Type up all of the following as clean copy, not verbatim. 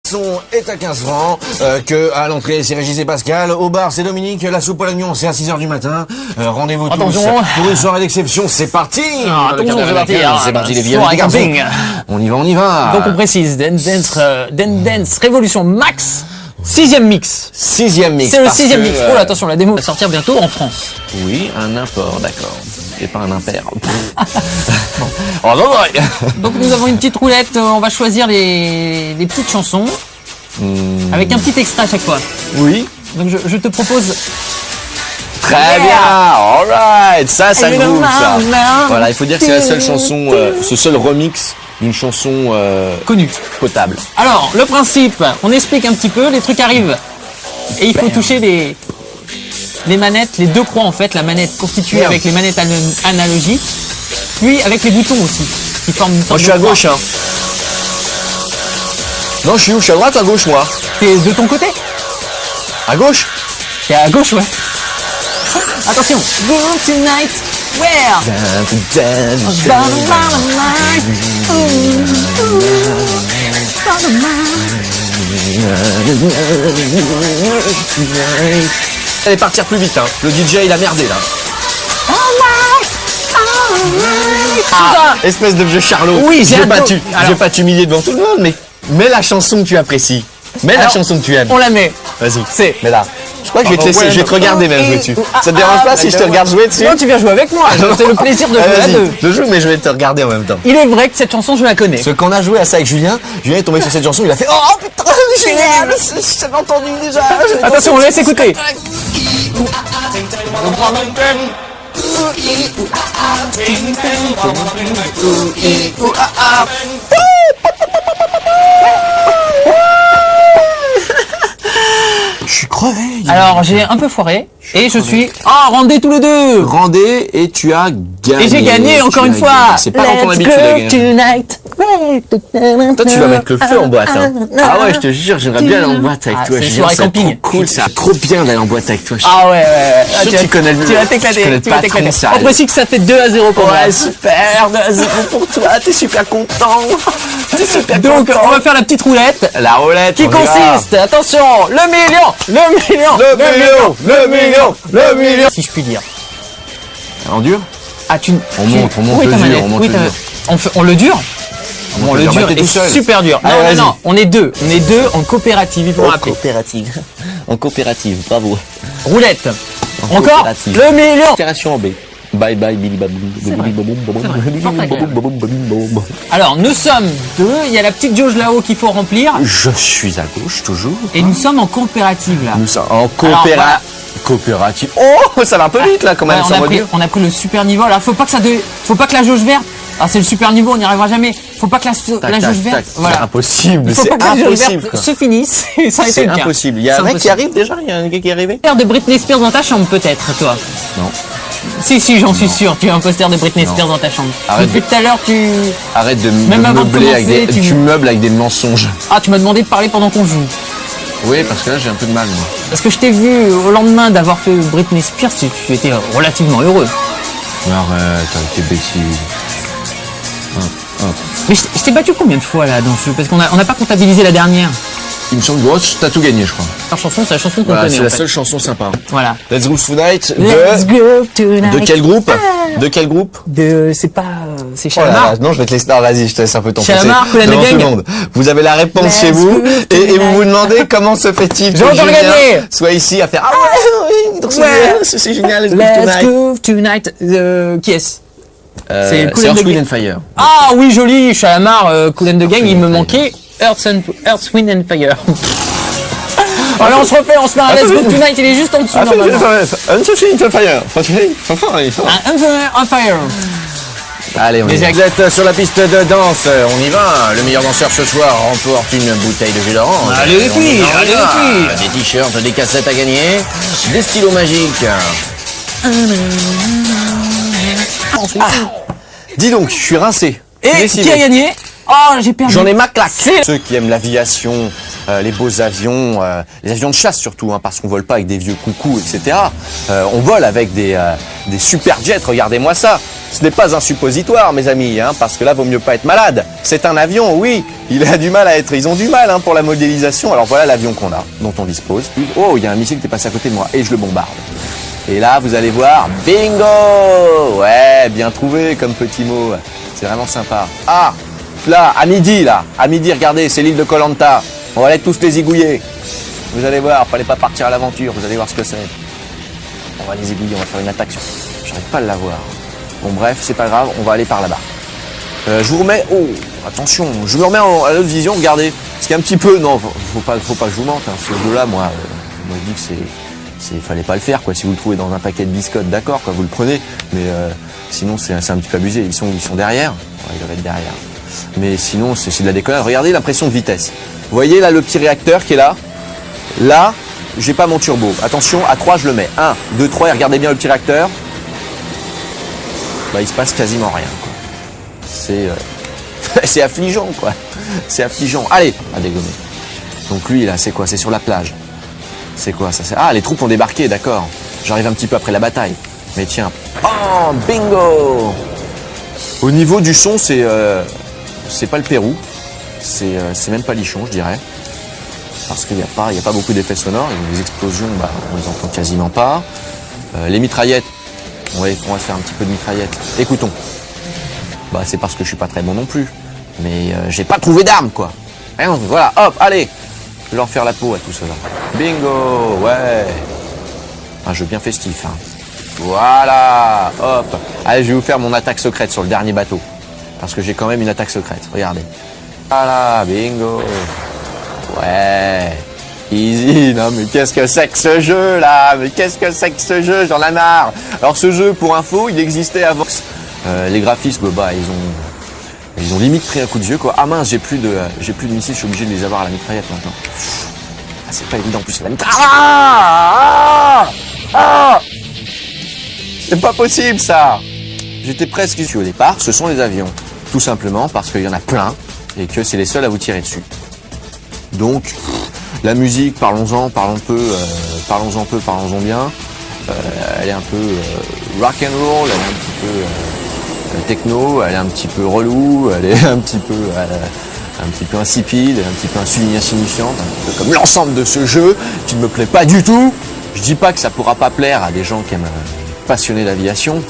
Son est à 15 francs, que à l'entrée c'est Régis et Pascal, au bar c'est Dominique, la soupe à l'oignon c'est à 6h du matin. Rendez-vous tous pour une soirée d'exception, c'est parti. Attention, c'est parti les vieux soirée camping. On y va. Donc on précise, Dance Révolution Max, 6ème mix. 6ème mix. C'est le 6ème mix. Oh là, attention, la démo va sortir bientôt en France. Oui, un import, d'accord. Et pas un impair. Donc nous avons une petite roulette, on va choisir les petites chansons avec un petit extrait à chaque fois. Oui. Donc je te propose. Très bien, alright, ça groove ça. Voilà, il faut dire que c'est la seule chanson, ce seul remix d'une chanson connue, potable. Alors, le principe, on explique un petit peu, les trucs arrivent et il faut toucher les manettes, les deux croix en fait, la manette constituée avec les manettes analogiques, puis avec les boutons aussi, qui forment une sorte. Moi je suis à gauche, hein. Non, je suis où? Je suis à droite ou à gauche, moi? T'es de ton côté? À gauche? T'es à gauche, ouais. Attention. Go tonight, where? Allez partir plus vite, hein. Le DJ il a merdé là. Espèce de vieux charlot. Oui, je vais pas t'humilier devant tout le monde, mais mets la chanson que tu apprécies. Mets la chanson que tu aimes. On la met. Vas-y. C'est. Mais là. Je crois que je vais te laisser, je vais te regarder même jouer dessus. Ça te dérange pas si je te regarde jouer dessus? Non, tu viens jouer avec moi. C'est le plaisir de jouer à deux. Je joue, mais je vais te regarder en même temps. Il est vrai que cette chanson, je la connais. Parce que quand on a joué à ça avec Julien est tombé sur cette chanson, il a fait oh putain, génial, j'avais entendu déjà. Attention, on laisse écouter. Je suis crevé. Alors j'ai un peu foiré et je suis rendez tous les deux. Rendez et tu as gagné. Et j'ai gagné encore une fois. C'est pas dans ton habitude de gagner. Toi tu vas mettre le feu en boîte. Hein. Ah ouais, je te jure, j'aimerais bien aller en boîte avec toi. C'est une soirée camping. Trop cool, c'est trop bien d'aller en boîte avec toi. Ah ouais. Tu connais le. Tu vas t'éclater. Tu vas t'éclater. On précise que ça fait 2-0 pour moi. Ouais, super, 2-0 pour toi. T'es super content. Donc on va faire la petite roulette. La roulette qui consiste, attention, le million. Si je puis dire. En dur? Ah tu. On monte le dur. On le dure. On le dur est super dur. Non, on est deux en coopérative, il faut rappeler. En coopérative, bravo. Roulette. Encore le million. Opération en B. Bye bye Billy Baboum. Alors nous sommes deux, il y a la petite jauge là-haut qu'il faut remplir. Je suis à gauche toujours. Et nous sommes en coopérative là. Nous sommes en coopérative. Oh, ça va un peu vite là quand même. On a pris le super niveau. Alors faut pas que la jauge verte. Alors c'est le super niveau, on n'y arrivera jamais. Faut pas que la jauge verte. Voilà. C'est impossible. C'est impossible. Se finisse. Ça a été le cas. C'est impossible. Il y a un mec qui arrive déjà. Il y a un gars qui est arrivé. De Britney Spears dans ta chambre peut-être, toi. Non. Si, j'en suis sûr, tu as un poster de Britney Spears dans ta chambre. Depuis tout à l'heure, Arrête de meubler avec tu meubles avec des mensonges. Ah, tu m'as demandé de parler pendant qu'on joue. Oui, parce que là, j'ai un peu de mal, moi. Parce que je t'ai vu au lendemain d'avoir fait Britney Spears, tu étais relativement heureux. Arrête, t'es bêtise. Mais je t'ai battu combien de fois là dans ce jeu? Parce qu'on n'a pas comptabilisé la dernière. Il me semble que t'as tout gagné, je crois. La chanson, c'est la chanson qu'on connaît. C'est la seule chanson sympa. Voilà. Let's Groove Tonight de quel groupe? De quel groupe? C'est Chalamar. Non, je vais te laisser. Non, vas-y, je te laisse un peu t'enfoncer. Chalamar, Kool and the Gang. Vous avez la réponse chez vous et vous vous demandez comment se fait-il que Julien soit ici à faire c'est génial. Let's Groove Tonight. Qui est-ce? C'est Earth, Wind and Fire. Ah oui, joli, Chalamar, Kool and the Gang, il me manquait Earth, Wind and Fire. Alors on se refait, on se met à Let's Go Tonight, il est juste en dessous. Earth, Wind and Fire. On fire. Allez, on y va. Vous êtes sur la piste de danse, on y va. Le meilleur danseur ce soir remporte une bouteille de jus d'orange. Allez les filles. Des t-shirts, des cassettes à gagner, des stylos magiques. Dis donc, je suis rincé. Et qui a gagné? Oh, j'ai perdu. J'en ai ma claque. Ceux qui aiment l'aviation, les beaux avions, les avions de chasse surtout, hein, parce qu'on vole pas avec des vieux coucous, etc. On vole avec des super jets, regardez-moi ça. Ce n'est pas un suppositoire, mes amis, hein, parce que là, vaut mieux pas être malade. C'est un avion, oui, ils ont du mal hein, pour la modélisation. Alors voilà l'avion qu'on a, dont on dispose. Oh, il y a un missile qui est passé à côté de moi, et je le bombarde. Et là, vous allez voir, bingo! Ouais, bien trouvé comme petit mot. C'est vraiment sympa. Ah, là, à midi, regardez, c'est l'île de Koh Lanta. On va aller tous les zigouiller. Vous allez voir, fallait pas partir à l'aventure, vous allez voir ce que c'est. On va les zigouiller, on va faire une attaque sur... J'arrive pas à l'avoir. Bon bref, c'est pas grave, on va aller par là-bas. Je vous remets... Oh, attention, je me remets à l'autre vision, regardez. Ce qui est un petit peu... Non, faut pas que je vous mente. Hein. Ce jeu-là, moi je dis que fallait pas le faire, quoi. Si vous le trouvez dans un paquet de biscottes, d'accord, quoi, vous le prenez. Mais sinon, c'est un petit peu abusé. Ils sont derrière. Ouais, ils doivent être derrière. Mais sinon, c'est de la déconnade. Regardez l'impression de vitesse. Vous voyez là le petit réacteur qui est là. Là, j'ai pas mon turbo. Attention, à 3, je le mets. 1, 2, 3, et regardez bien le petit réacteur. Bah, il se passe quasiment rien, quoi. C'est affligeant, quoi. C'est affligeant. Allez, à dégommer. Donc lui, là, c'est quoi? C'est sur la plage. C'est quoi ça? Ah, les troupes ont débarqué, d'accord. J'arrive un petit peu après la bataille. Mais tiens. Oh, bingo! Au niveau du son, c'est pas le Pérou. C'est même pas Lichon, je dirais. Parce qu'il n'y a pas beaucoup d'effets sonores. Et les explosions, bah, on les entend quasiment pas. Les mitraillettes, on va faire un petit peu de mitraillettes. Écoutons. Bah, c'est parce que je suis pas très bon non plus. Mais j'ai pas trouvé d'armes, quoi. Et voilà, hop, allez. Je vais leur faire la peau à tout cela. Bingo, ouais. Un jeu bien festif, hein. Voilà, hop. Allez, je vais vous faire mon attaque secrète sur le dernier bateau. Parce que j'ai quand même une attaque secrète, regardez. Voilà, bingo. Ouais. Easy, non mais qu'est-ce que c'est que ce jeu là? Mais qu'est-ce que c'est que ce jeu? J'en ai marre. Alors ce jeu, pour info, il existait avant. Les graphismes, bah ils ont limite pris un coup de vieux, quoi. Ah mince, j'ai plus de missiles, je suis obligé de les avoir à la mitraillette maintenant. Ah, c'est pas évident en plus la mitraillette. C'est pas possible ça. J'étais presque ici au départ, ce sont les avions. Tout simplement parce qu'il y en a plein et que c'est les seuls à vous tirer dessus. Donc, la musique, parlons-en bien. Elle est un peu rock and roll, elle est un petit peu techno, elle est un petit peu relou, elle est un petit peu insipide, un petit peu insignifiante, un peu comme l'ensemble de ce jeu qui ne me plaît pas du tout. Je dis pas que ça pourra pas plaire à des gens qui aiment passionnés d'aviation,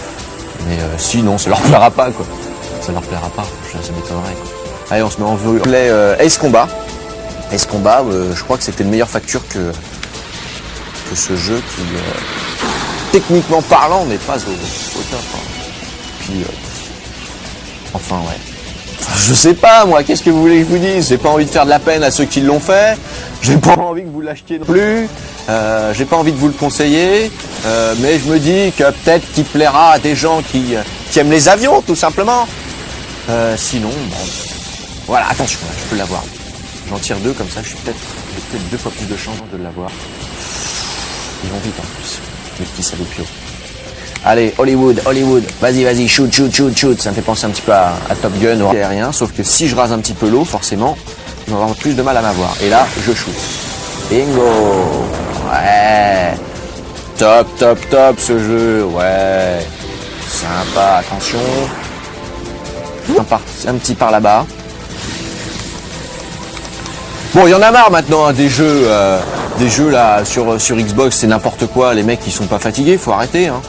mais sinon ça leur plaira pas, quoi. Ça leur plaira pas, ça m'étonnerait, quoi. Allez, on se met en vue. Ace Combat. Ace Combat, je crois que c'était une meilleure facture que ce jeu qui, techniquement parlant, n'est pas au top. Hein. Puis, enfin, ouais. Enfin, je sais pas, moi, qu'est-ce que vous voulez que je vous dise? J'ai pas envie de faire de la peine à ceux qui l'ont fait. J'ai pas envie que vous l'achetiez non plus. J'ai pas envie de vous le conseiller. Mais je me dis que peut-être qu'il plaira à des gens qui aiment les avions, tout simplement. Sinon, bon, voilà, attention, là, je peux l'avoir. J'en tire 2 comme ça, j'ai peut-être 2 fois plus de chance de l'avoir. Ils vont vite en plus, les petits salopios. Allez, Hollywood, vas-y, shoot. Ça me fait penser un petit peu à Top Gun ou aérien, sauf que si je rase un petit peu l'eau, forcément, ils vont avoir plus de mal à m'avoir. Et là, je shoot. Bingo! Ouais! Top ce jeu, ouais! Sympa, attention. Un petit par là-bas. Bon, il y en a marre maintenant, hein, des jeux là sur Xbox, c'est n'importe quoi. Les mecs, ils sont pas fatigués, il faut arrêter. Hein.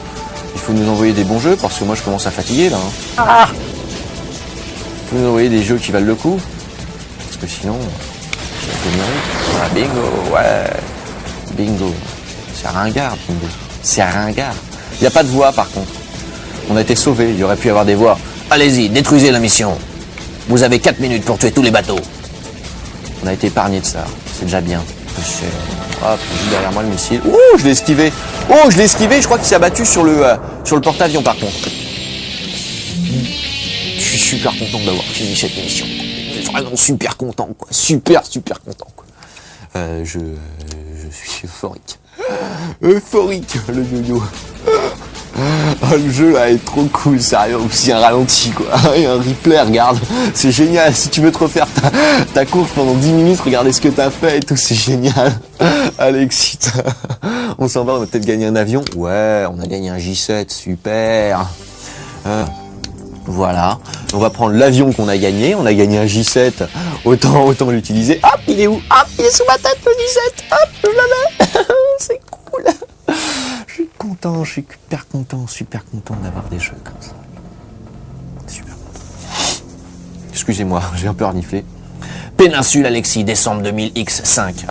Il faut nous envoyer des bons jeux parce que moi, je commence à fatiguer là. Hein. Il faut nous envoyer des jeux qui valent le coup parce que sinon, c'est un peu mérite. Voilà, bingo, ouais, bingo. C'est ringard, bingo. C'est ringard. Il n'y a pas de voix par contre. On a été sauvés. Il y aurait pu y avoir des voix. Allez-y, détruisez la mission. Vous avez 4 minutes pour tuer tous les bateaux. On a été épargné de ça, c'est déjà bien. Hop, juste derrière moi le missile. Ouh, je l'ai esquivé. Je crois qu'il s'est abattu sur le porte-avions par contre. Je suis super content d'avoir fini cette mission. Vraiment super content, quoi. Super content, quoi. Je suis euphorique. Euphorique, le yo-yo. Oh, le jeu là est trop cool, sérieux, aussi un ralenti quoi, et un replay, regarde, c'est génial, si tu veux te refaire ta course pendant 10 minutes, regardez ce que t'as fait et tout, c'est génial. Alexis, on s'en va, on a peut-être gagné un avion, ouais, on a gagné un J7, super. Voilà. On va prendre l'avion qu'on a gagné. On a gagné un J7. Autant l'utiliser. Hop, il est où? Hop, il est sous ma tête le J7. Hop, je l'avais. C'est cool. Je suis content, je suis super content d'avoir des jeux comme ça. Super content. Excusez-moi, j'ai un peu reniflé. Péninsule Alexis, décembre 2000 X5.